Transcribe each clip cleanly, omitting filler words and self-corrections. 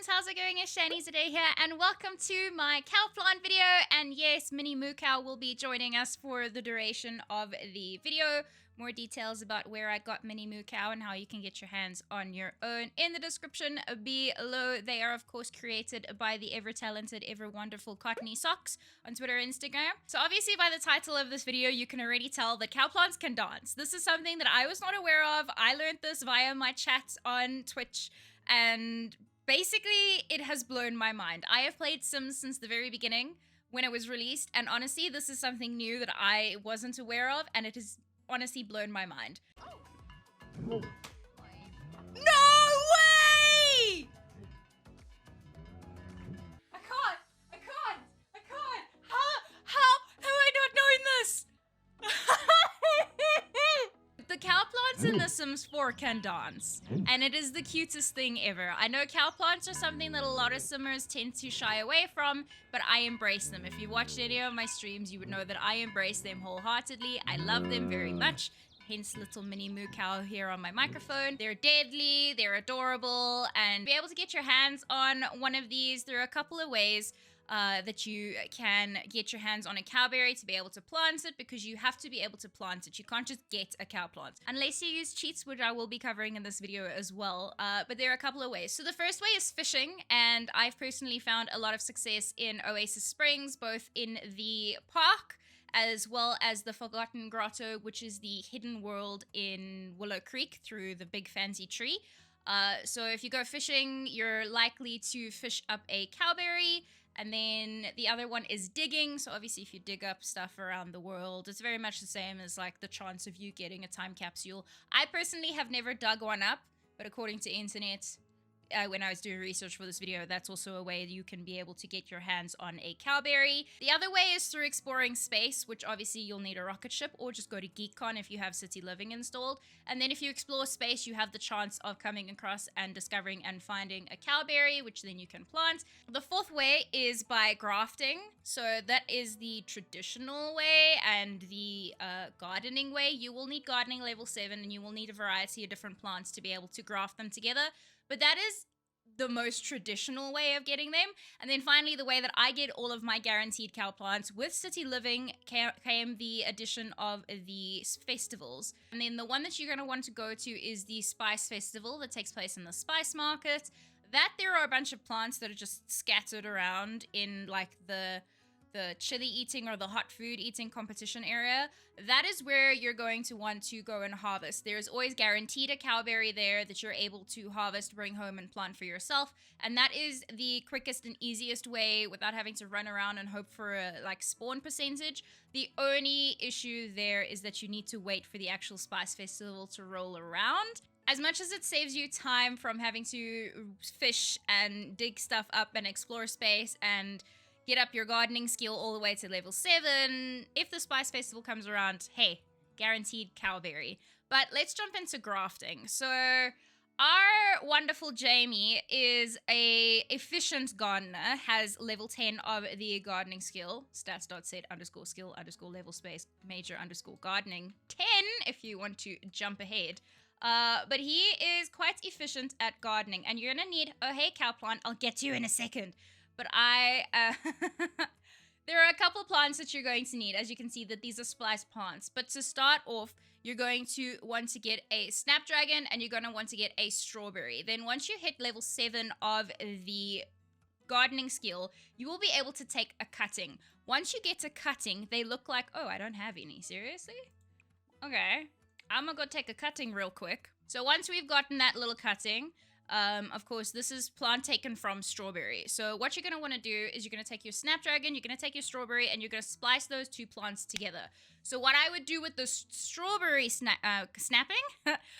friends, how's it going? It's Shani today here, and welcome to my CowPlant video. And yes, Mini Moo Cow will be joining us for the duration of the video. More details about where I got Mini Moo Cow and how you can get your hands on your own in the description below. They are of course created by the ever talented, ever wonderful Cottony Socks on Twitter and Instagram. So obviously by the title of this video, you can already tell that CowPlants can dance. This is something that I was not aware of. I learned this via my chat on Twitch, and basically it has blown my mind. I have played Sims since the very beginning when it was released, and honestly this is something new that I wasn't aware of, and it has honestly blown my mind. No way! I can't! How have I not known this? The CowPlants in The Sims 4 can dance, and it is the cutest thing ever. I know CowPlants are something that a lot of Simmers tend to shy away from, but I embrace them. If you watched any of my streams, you would know that I embrace them wholeheartedly. I love them very much. Hence little Mini Moo Cow here on my microphone. They're deadly, they're adorable, and be able to get your hands on one of these, there are a couple of ways that you can get your hands on a cowberry to be able to plant it, because you have to be able to plant it. You can't just get a cow plant unless you use cheats, which I will be covering in this video as well. But there are a couple of ways. So the first way is fishing, and I've personally found a lot of success in Oasis Springs, both in the park as well as the Forgotten Grotto, which is the hidden world in Willow Creek through the big fancy tree. So if you go fishing, you're likely to fish up a cowberry. And then the other one is digging. So obviously if you dig up stuff around the world, it's very much the same as like the chance of you getting a time capsule. I personally have never dug one up, but according to internet, when I was doing research for this video, that's also a way you can be able to get your hands on a cowberry. The other way is through exploring space, which obviously you'll need a rocket ship, or just go to GeekCon if you have City Living installed. And then if you explore space, you have the chance of coming across and discovering and finding a cowberry, which then you can plant. The fourth way is by grafting. So that is the traditional way, and the gardening way. You will need gardening level 7, and you will need a variety of different plants to be able to graft them together. But that is the most traditional way of getting them. And then finally, the way that I get all of my guaranteed cow plants with City Living came the addition of the festivals. And then the one that you're going to want to go to is the Spice Festival that takes place in the Spice Market. That there are a bunch of plants that are just scattered around in like the chili eating or the hot food eating competition area. That is where you're going to want to go and harvest. There's always guaranteed a cowberry there that you're able to harvest, bring home and plant for yourself. And that is the quickest and easiest way without having to run around and hope for a like spawn percentage. The only issue there is that you need to wait for the actual Spice Festival to roll around. As much as it saves you time from having to fish and dig stuff up and explore space and get up your gardening skill all the way to level 7. If the Spice Festival comes around, hey, guaranteed cowberry. But let's jump into grafting. So our wonderful Jamie is a efficient gardener, has level 10 of the gardening skill, stats.set_skill_level space major_gardening 10 if you want to jump ahead. But he is quite efficient at gardening, and you're gonna need, oh hey cowplant, I'll get to you in a second. But there are a couple plants that you're going to need. As you can see that these are splice plants. But to start off, you're going to want to get a snapdragon, and you're going to want to get a strawberry. Then once you hit level 7 of the gardening skill, you will be able to take a cutting. Once you get to cutting, they look like, oh, I don't have any. Seriously? Okay. I'm going to go take a cutting real quick. So once we've gotten that little cutting, of course, this is plant taken from strawberry. So what you're going to want to do is you're going to take your snapdragon, you're going to take your strawberry, and you're going to splice those two plants together. So what I would do with the strawberry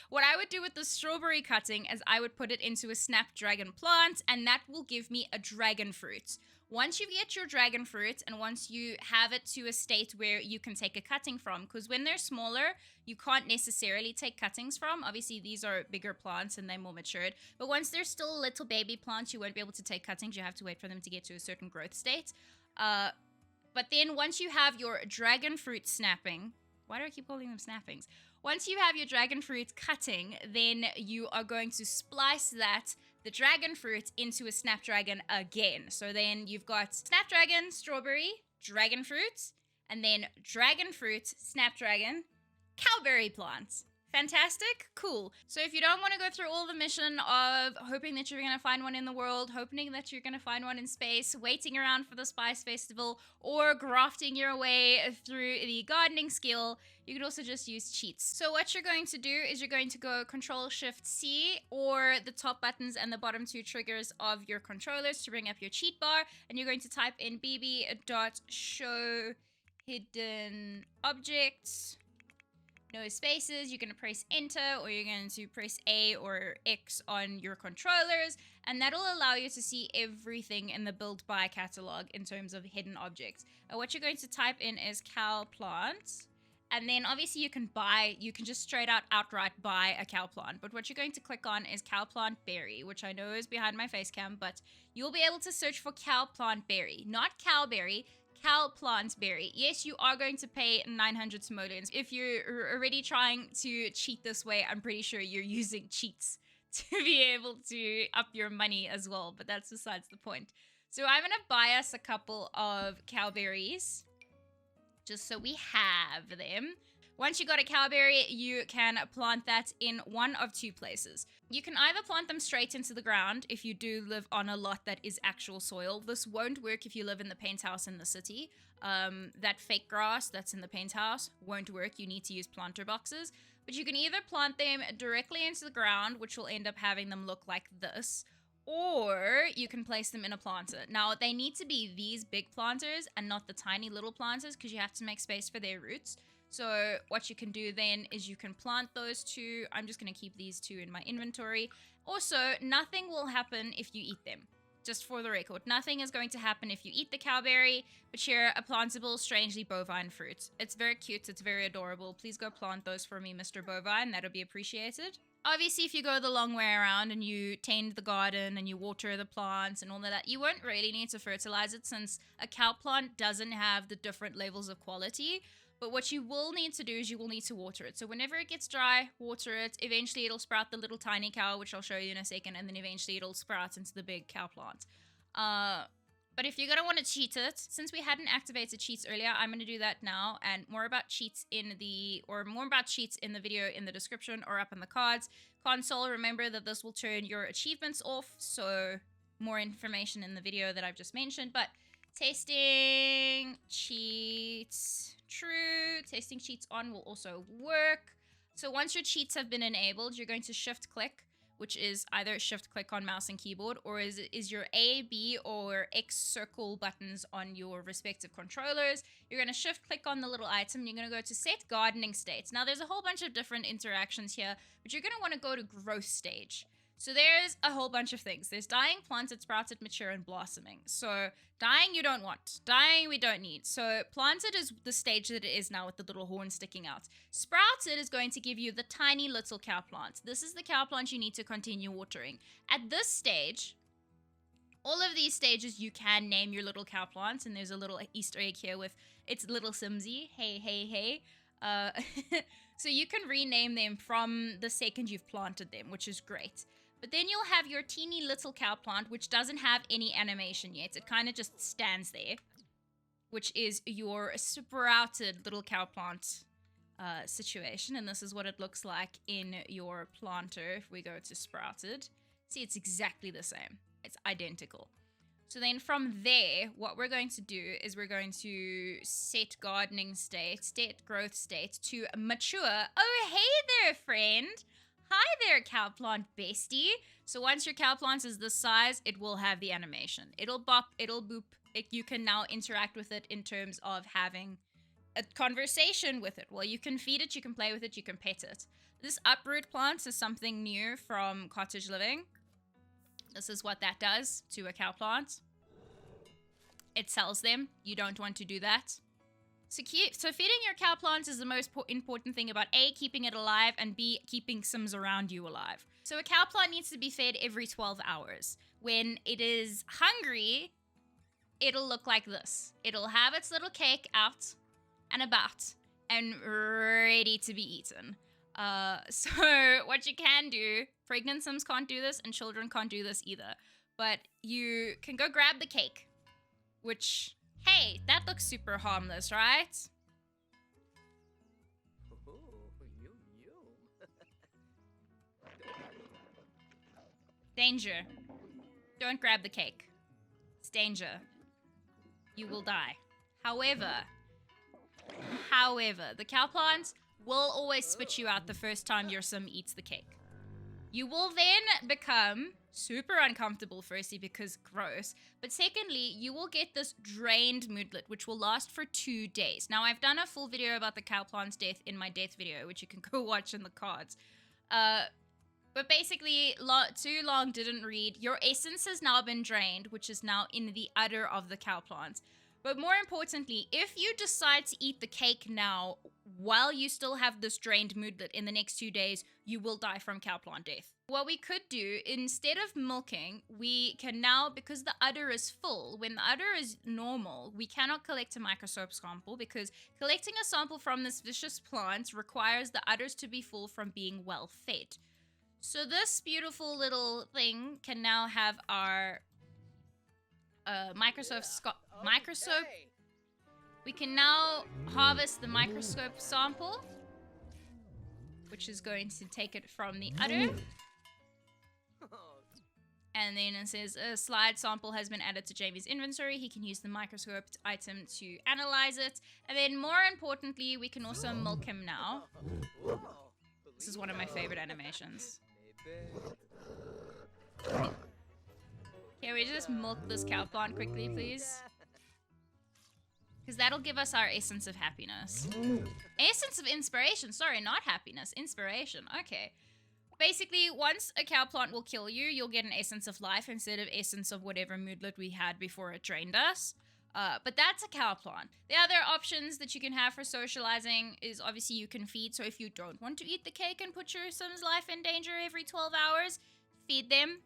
what I would do with the strawberry cutting is I would put it into a snapdragon plant, and that will give me a dragon fruit. Once you get your dragon fruit, and once you have it to a state where you can take a cutting from, because when they're smaller, you can't necessarily take cuttings from. Obviously, these are bigger plants and they're more matured. But once they're still little baby plants, you won't be able to take cuttings. You have to wait for them to get to a certain growth state. But then once you have your dragon fruit snapping, why do I keep calling them snappings? Once you have your dragon fruit cutting, then you are going to splice that the dragon fruit into a snapdragon again. So then you've got snapdragon, strawberry, dragon fruit, and then dragon fruit, snapdragon, cowberry plants. Fantastic? Cool. So if you don't want to go through all the mission of hoping that you're going to find one in the world, hoping that you're going to find one in space, waiting around for the Spice Festival, or grafting your way through the gardening skill, you could also just use cheats. So what you're going to do is you're going to go Control-Shift-C or the top buttons and the bottom two triggers of your controllers to bring up your cheat bar, and you're going to type in bb.show hidden objects. No spaces. You're going to press enter, or you're going to press A or X on your controllers, and that'll allow you to see everything in the build by catalog in terms of hidden objects. What you're going to type in is CowPlant, and then obviously you can just outright buy a CowPlant, but what you're going to click on is CowPlant Berry, which I know is behind my face cam, but you'll be able to search for CowPlant Berry, not Cowberry, CowPlant Berry. Yes, you are going to pay 900 simoleons. If you're already trying to cheat this way, I'm pretty sure you're using cheats to be able to up your money as well, but that's besides the point. So I'm going to buy us a couple of cowberries, just so we have them. Once you got a cowberry, you can plant that in one of two places. You can either plant them straight into the ground if you do live on a lot that is actual soil. This won't work if you live in the paint house in the city. That fake grass that's in the paint house won't work. You need to use planter boxes. But you can either plant them directly into the ground, which will end up having them look like this, or you can place them in a planter. Now, they need to be these big planters and not the tiny little planters, because you have to make space for their roots. So what you can do then is you can plant those two. I'm just going to keep these two in my inventory. Also, nothing will happen if you eat them. Just for the record, nothing is going to happen if you eat the cowberry, but share a plantable, strangely bovine fruit. It's very cute. It's very adorable. Please go plant those for me, Mr. Bovine. That'll be appreciated. Obviously, if you go the long way around and you tend the garden and you water the plants and all of that, you won't really need to fertilize it, since a cow plant doesn't have the different levels of quality. But what you will need to do is you will need to water it. So whenever it gets dry, water it. Eventually it'll sprout the little tiny cow, which I'll show you in a second, and then eventually it'll sprout into the big cow plant. But if you're going to want to cheat it, since we hadn't activated cheats earlier, I'm going to do that now, and more about cheats in the video in the description or up in the cards. Console, remember that this will turn your achievements off, so more information in the video that I've just mentioned. But testing cheats true. Testing cheats on will also work. So once your cheats have been enabled, you're going to shift click, which is either shift click on mouse and keyboard, or is your A, B, or X circle buttons on your respective controllers. You're going to shift click on the little item. You're going to go to set gardening states. Now there's a whole bunch of different interactions here, but you're going to want to go to growth stage. So there's a whole bunch of things. There's dying, planted, sprouted, mature, and blossoming. So dying you don't want. Dying we don't need. So planted is the stage that it is now with the little horn sticking out. Sprouted is going to give you the tiny little cow plant. This is the cow plant you need to continue watering. At this stage, all of these stages you can name your little cow plants, and there's a little Easter egg here with its little Simsy. Hey, hey, hey. So you can rename them from the second you've planted them, which is great. But then you'll have your teeny little cow plant, which doesn't have any animation yet. It kind of just stands there, which is your sprouted little cow plant situation. And this is what it looks like in your planter if we go to sprouted. See, it's exactly the same. It's identical. So then from there, what we're going to do is we're going to set gardening state, set growth state to mature. Oh, hey there, friend. Hi there, CowPlant bestie. So once your CowPlant is this size, it will have the animation. It'll bop, it'll boop. You can now interact with it in terms of having a conversation with it. Well, you can feed it, you can play with it, you can pet it. This Uproot Plant is something new from Cottage Living. This is what that does to a CowPlant. It sells them. You don't want to do that. So feeding your cow plants is the most important thing about A, keeping it alive, and B, keeping Sims around you alive. So a cow plant needs to be fed every 12 hours. When it is hungry, it'll look like this. It'll have its little cake out and about and ready to be eaten. So what you can do, pregnant Sims can't do this and children can't do this either. But you can go grab the cake, which, hey, that looks super harmless, right? Danger. Don't grab the cake. It's danger. You will die. However, the CowPlant will always spit you out the first time your sim eats the cake. You will then become super uncomfortable, firstly, because gross. But secondly, you will get this drained moodlet, which will last for 2 days. Now, I've done a full video about the CowPlant's death in my death video, which you can go watch in the cards. But basically, too long didn't read. Your essence has now been drained, which is now in the udder of the CowPlant. But more importantly, if you decide to eat the cake now, while you still have this drained moodlet in the next 2 days, you will die from CowPlant death. What we could do, instead of milking, we can now, because the udder is full, when the udder is normal, we cannot collect a microscope sample because collecting a sample from this vicious plant requires the udders to be full from being well fed. So this beautiful little thing can now have our microscope. We can now harvest the microscope sample, which is going to take it from the udder. And then it says a slide sample has been added to Jamie's inventory. He can use the microscoped item to analyze it. And then more importantly, we can also milk him now. This is one of my favorite animations. Can we just milk this CowPlant quickly, please? Because that'll give us our essence of happiness. Essence of inspiration. Sorry, not happiness. Inspiration. Okay. Basically, once a CowPlant will kill you, you'll get an essence of life instead of essence of whatever moodlet we had before it drained us. But that's a CowPlant. The other options that you can have for socializing is obviously you can feed. So if you don't want to eat the cake and put your sim's life in danger every 12 hours, feed them.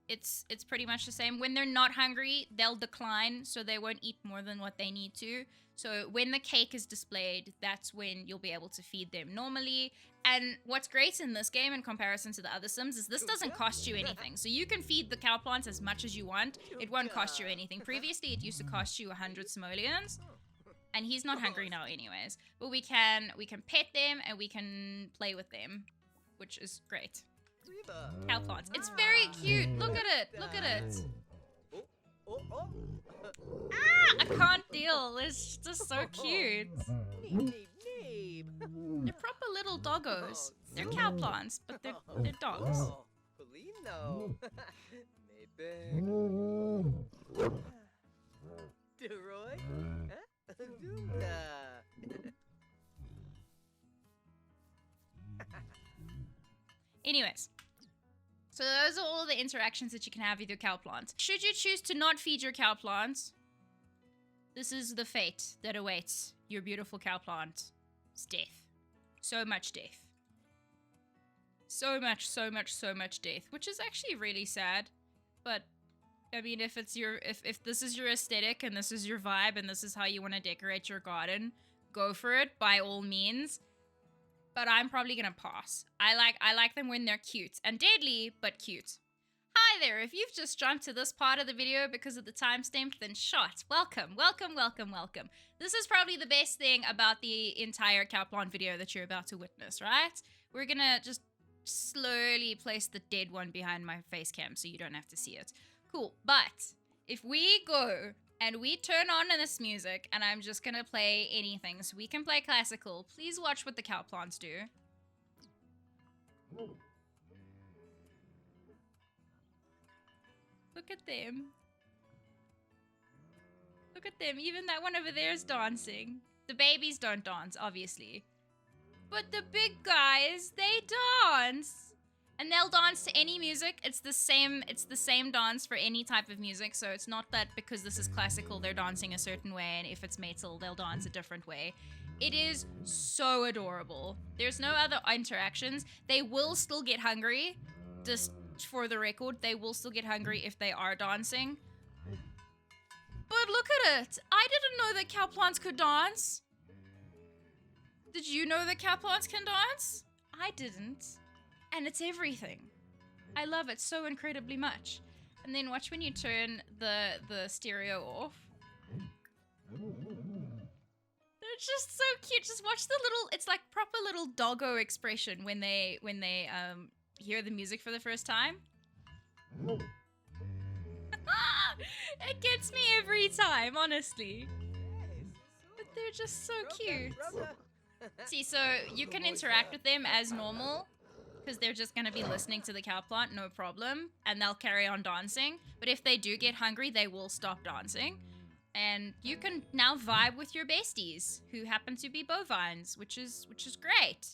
It's pretty much the same. When they're not hungry, they'll decline, so they won't eat more than what they need to. So when the cake is displayed, that's when you'll be able to feed them normally. And what's great in this game in comparison to the other Sims is this doesn't cost you anything. So you can feed the CowPlants as much as you want. It won't cost you anything. Previously, it used to cost you 100 simoleons. And he's not hungry now anyways. But we can pet them and we can play with them, which is great. CowPlants. It's very cute. Look at it. Look at it. Ah! I can't deal. It's just so cute. They're proper little doggos. They're CowPlants, but they're dogs. Anyways. So those are all the interactions that you can have with your CowPlant. Should you choose to not feed your CowPlant, this is the fate that awaits your beautiful CowPlant. It's death. So much death. So much death. Which is actually really sad. But, I mean, if this is your aesthetic and this is your vibe and this is how you want to decorate your garden, go for it by all means. But I'm probably gonna pass. I like them when they're cute. And deadly, but cute. Hi there, if you've just jumped to this part of the video because of the timestamp, then shot. Welcome, welcome, welcome, welcome. This is probably the best thing about the entire CowPlant video that you're about to witness, right? We're gonna just slowly place the dead one behind my face cam so you don't have to see it. Cool, but if we go and we turn on this music, and I'm just gonna play anything. So we can play classical. Please watch what the CowPlants do. Look at them. Look at them. Even that one over there is dancing. The babies don't dance, obviously. But the big guys, they dance. And they'll dance to any music. It's the same dance for any type of music. So it's not that because this is classical, they're dancing a certain way. And if it's metal, they'll dance a different way. It is so adorable. There's no other interactions. They will still get hungry. Just for the record, they will still get hungry if they are dancing. But look at it. I didn't know that CowPlants could dance. Did you know that CowPlants can dance? I didn't. And it's everything. I love it so incredibly much. And then watch when you turn the stereo off. It's just so cute. Just watch the little, it's like proper little doggo expression when they hear the music for the first time. It gets me every time, honestly. But they're just so cute. See, so you can interact with them as normal, because they're just going to be listening to the cow plant, no problem, and they'll carry on dancing. But if they do get hungry, they will stop dancing. And you can now vibe with your besties, who happen to be bovines, which is great.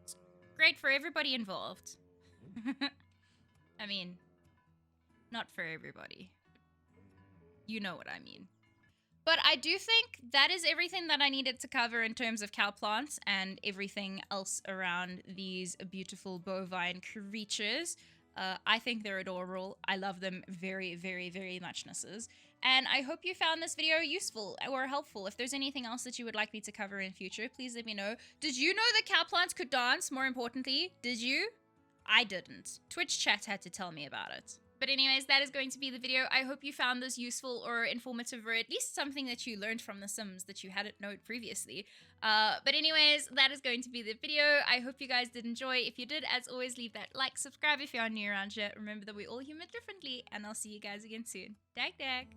It's great for everybody involved. I mean, not for everybody. You know what I mean. But I do think that is everything that I needed to cover in terms of cow plants and everything else around these beautiful bovine creatures. I think they're adorable. I love them very, very, very muchnesses. And I hope you found this video useful or helpful. If there's anything else that you would like me to cover in future, please let me know. Did you know that cow plants could dance? More importantly, did you? I didn't. Twitch chat had to tell me about it. But anyways, that is going to be the video. I hope you found this useful or informative, or at least something that you learned from The Sims that you hadn't known previously. But anyways, that is going to be the video. I hope you guys did enjoy. If you did, as always, leave that like, subscribe if you are new around here. Remember that we all human differently, and I'll see you guys again soon. Dag dag!